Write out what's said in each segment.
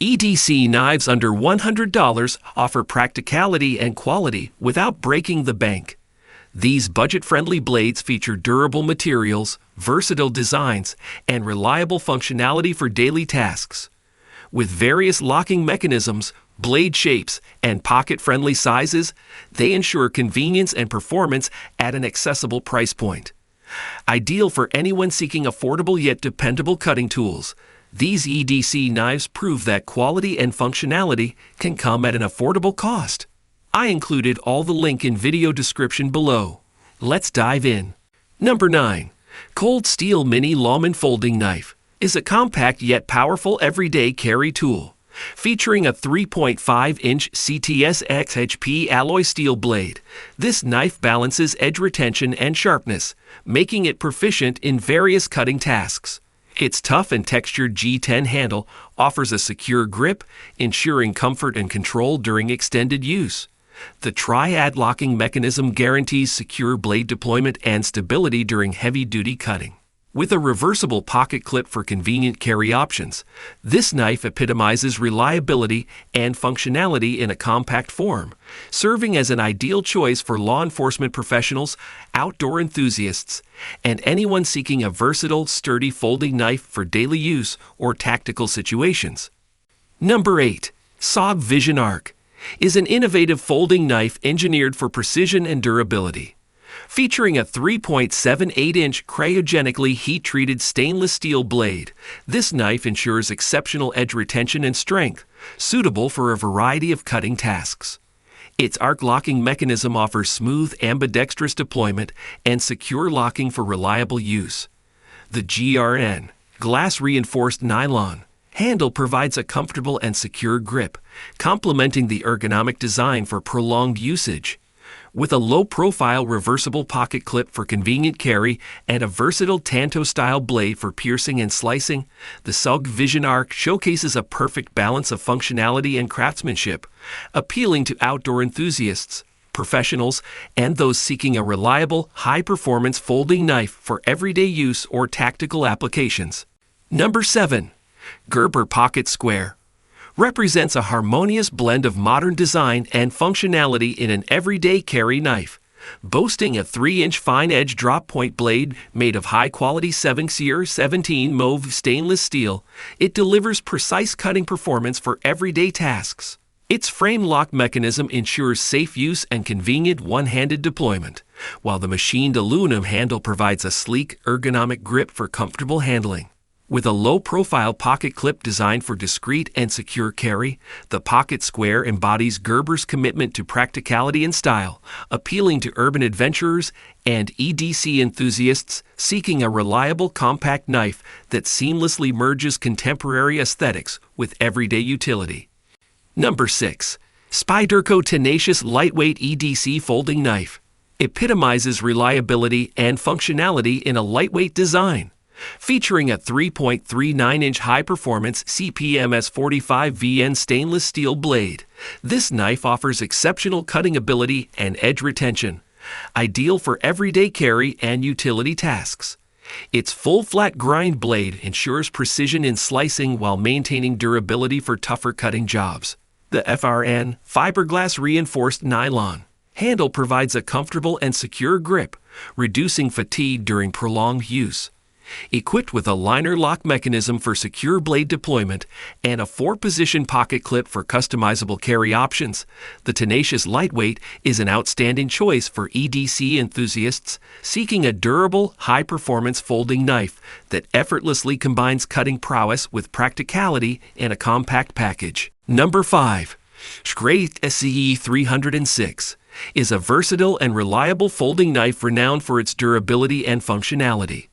EDC Knives Under $100 offer practicality and quality without breaking the bank. These budget-friendly blades feature durable materials, versatile designs, and reliable functionality for daily tasks. With various locking mechanisms, blade shapes, and pocket-friendly sizes, they ensure convenience and performance at an accessible price point. Ideal for anyone seeking affordable yet dependable cutting tools, these EDC knives prove that quality and functionality can come at an affordable cost. I included all the link in video description below. Let's dive in. Number 9. Cold Steel Mini Lawman Folding Knife is a compact yet powerful everyday carry tool. Featuring a 3.5-inch CTS XHP alloy steel blade, this knife balances edge retention and sharpness, making it proficient in various cutting tasks. Its tough and textured G10 handle offers a secure grip, ensuring comfort and control during extended use. The triad locking mechanism guarantees secure blade deployment and stability during heavy-duty cutting. With a reversible pocket clip for convenient carry options, this knife epitomizes reliability and functionality in a compact form, serving as an ideal choice for law enforcement professionals, outdoor enthusiasts, and anyone seeking a versatile, sturdy folding knife for daily use or tactical situations. Number 8. Sog Vision Arc is an innovative folding knife engineered for precision and durability. Featuring a 3.78-inch cryogenically heat-treated stainless steel blade, this knife ensures exceptional edge retention and strength, suitable for a variety of cutting tasks. Its arc locking mechanism offers smooth, ambidextrous deployment and secure locking for reliable use. The GRN, glass-reinforced nylon, handle provides a comfortable and secure grip, complementing the ergonomic design for prolonged usage. With a low-profile reversible pocket clip for convenient carry and a versatile Tanto-style blade for piercing and slicing, the Sog Vision Arc showcases a perfect balance of functionality and craftsmanship, appealing to outdoor enthusiasts, professionals, and those seeking a reliable, high-performance folding knife for everyday use or tactical applications. Number 7. Gerber Pocket Square represents a harmonious blend of modern design and functionality in an everyday carry knife. Boasting a 3-inch fine-edge drop-point blade made of high-quality 7x17 mauve stainless steel, it delivers precise cutting performance for everyday tasks. Its frame lock mechanism ensures safe use and convenient one-handed deployment, while the machined aluminum handle provides a sleek, ergonomic grip for comfortable handling. With a low-profile pocket clip designed for discreet and secure carry, the Pocket Square embodies Gerber's commitment to practicality and style, appealing to urban adventurers and EDC enthusiasts seeking a reliable, compact knife that seamlessly merges contemporary aesthetics with everyday utility. Number 6. Spyderco Tenacious Lightweight EDC Folding Knife epitomizes reliability and functionality in a lightweight design. Featuring a 3.39-inch high-performance CPMS 45VN stainless steel blade, this knife offers exceptional cutting ability and edge retention, ideal for everyday carry and utility tasks. Its full flat grind blade ensures precision in slicing while maintaining durability for tougher cutting jobs. The FRN, fiberglass reinforced nylon, handle provides a comfortable and secure grip, reducing fatigue during prolonged use. Equipped with a liner lock mechanism for secure blade deployment and a 4-position pocket clip for customizable carry options, the Tenacious Lightweight is an outstanding choice for EDC enthusiasts seeking a durable, high-performance folding knife that effortlessly combines cutting prowess with practicality in a compact package. Number 5. Schrade SCH306 is a versatile and reliable folding knife renowned for its durability and functionality.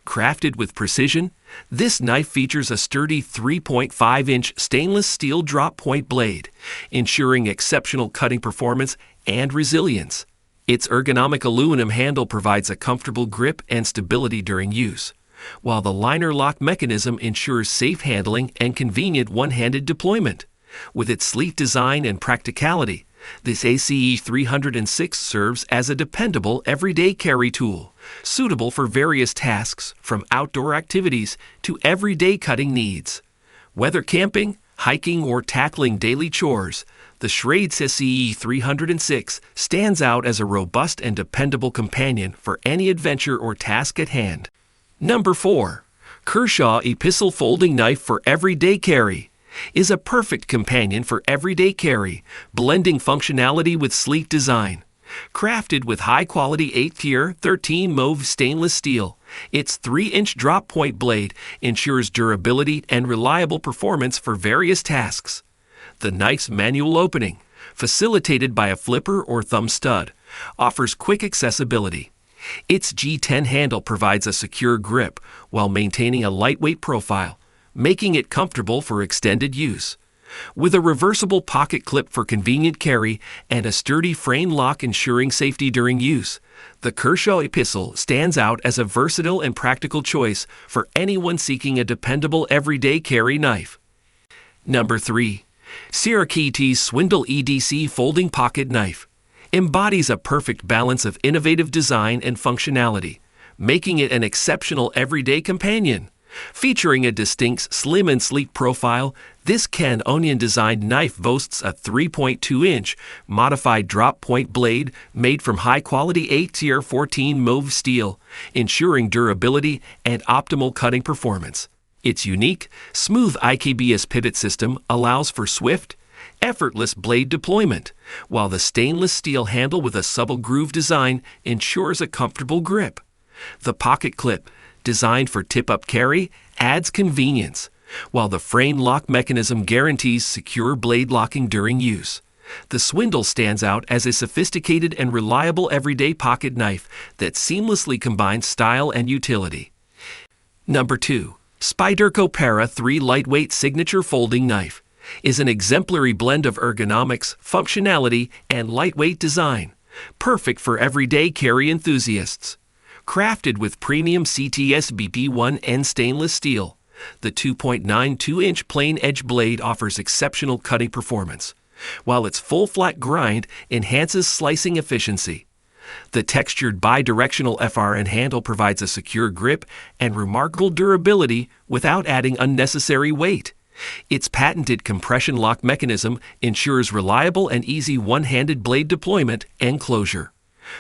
Crafted with precision, this knife features a sturdy 3.5-inch stainless steel drop-point blade, ensuring exceptional cutting performance and resilience. Its ergonomic aluminum handle provides a comfortable grip and stability during use, while the liner lock mechanism ensures safe handling and convenient one-handed deployment. With its sleek design and practicality, this SCH306 serves as a dependable everyday carry tool, suitable for various tasks from outdoor activities to everyday cutting needs. Whether camping, hiking, or tackling daily chores, the Schrade SCH306 stands out as a robust and dependable companion for any adventure or task at hand. Number 4. Kershaw Epistle Folding Knife for Everyday Carry is a perfect companion for everyday carry, blending functionality with sleek design. Crafted with high-quality 8th-tier 13 mauve stainless steel, its 3-inch drop-point blade ensures durability and reliable performance for various tasks. The knife's manual opening, facilitated by a flipper or thumb stud, offers quick accessibility. Its G10 handle provides a secure grip while maintaining a lightweight profile, making it comfortable for extended use. With a reversible pocket clip for convenient carry and a sturdy frame lock ensuring safety during use, the Kershaw Epistle stands out as a versatile and practical choice for anyone seeking a dependable everyday carry knife. Number 3. CRKT's Swindle EDC Folding Pocket Knife embodies a perfect balance of innovative design and functionality, making it an exceptional everyday companion. Featuring a distinct, slim and sleek profile, this Ken Onion-designed knife boasts a 3.2-inch modified drop-point blade made from high-quality 8-tier 14 mauve steel, ensuring durability and optimal cutting performance. Its unique, smooth IKBS pivot system allows for swift, effortless blade deployment, while the stainless steel handle with a subtle groove design ensures a comfortable grip. The pocket clip, designed for tip-up carry, adds convenience, while the frame lock mechanism guarantees secure blade locking during use. The Swindle stands out as a sophisticated and reliable everyday pocket knife that seamlessly combines style and utility. Number 2. Spyderco Para 3 Lightweight Signature Folding Knife is an exemplary blend of ergonomics, functionality, and lightweight design, perfect for everyday carry enthusiasts. Crafted with premium CTS BP1N stainless steel, the 2.92-inch plain edge blade offers exceptional cutting performance, while its full flat grind enhances slicing efficiency. The textured bidirectional FRN handle provides a secure grip and remarkable durability without adding unnecessary weight. Its patented compression lock mechanism ensures reliable and easy one-handed blade deployment and closure.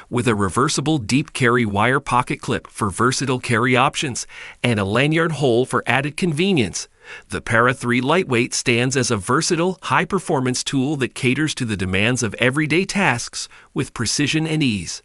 With a reversible deep carry wire pocket clip for versatile carry options and a lanyard hole for added convenience, the Para 3 Lightweight stands as a versatile, high-performance tool that caters to the demands of everyday tasks with precision and ease.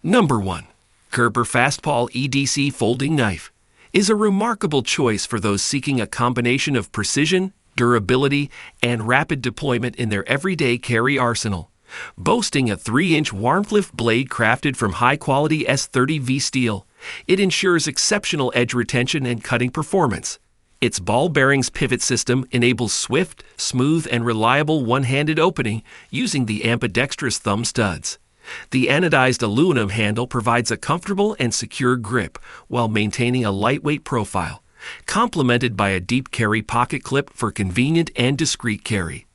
Number 1. Gerber Fastball EDC Folding Knife is a remarkable choice for those seeking a combination of precision, durability, and rapid deployment in their everyday carry arsenal. Boasting a 3-inch Warmcliffe blade crafted from high-quality S30V steel, it ensures exceptional edge retention and cutting performance. Its ball bearings pivot system enables swift, smooth, and reliable one-handed opening using the ambidextrous thumb studs. The anodized aluminum handle provides a comfortable and secure grip while maintaining a lightweight profile, complemented by a deep carry pocket clip for convenient and discreet carry.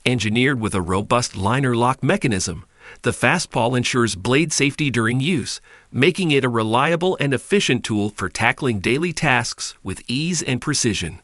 Engineered with a robust liner lock mechanism, the Fastball ensures blade safety during use, making it a reliable and efficient tool for tackling daily tasks with ease and precision.